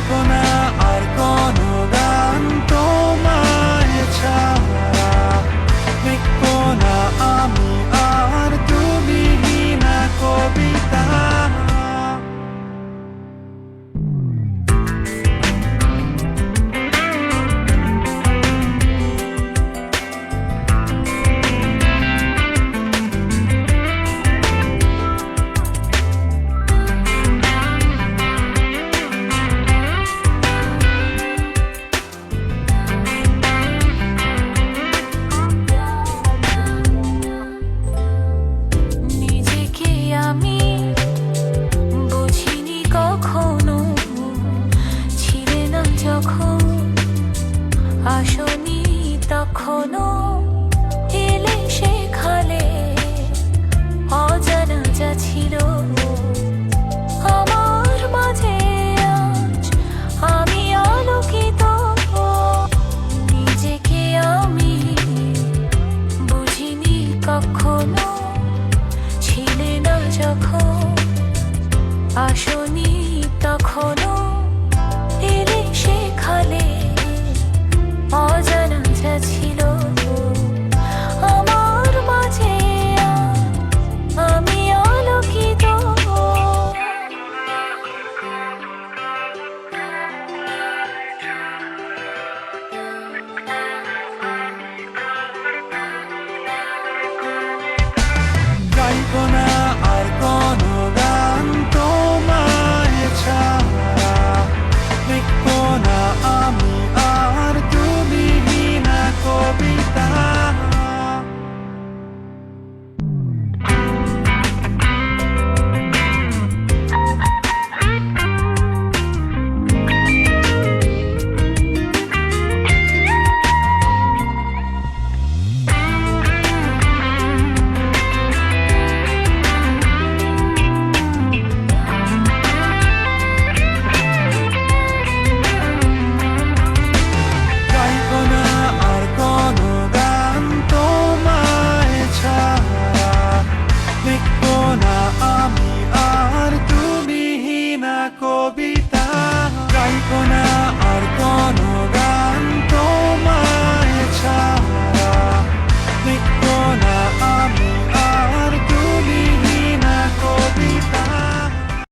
গাইবো না আর কোনো গান তোমায় ছাড়া, লিখবো না আমি আর তুমিহীনা কবিতা। আসনি তখনো এলে সেখানে অজানা যা ছিল আমার মাঝে, আজ আমি আলোকিত। নিজেকে আমি বুঝিনি কখনো, ছিলে না যখন আসনি তখনো এলে সেখানে অজানা যা ছিল আমার মাঝে, আমি আলোকিত। গাইবো না আর কোনো গান তোমায় ছাড়া, লিখবো না আমি আর তুমিহীনা কবিতা। কবিতা গাইবো না।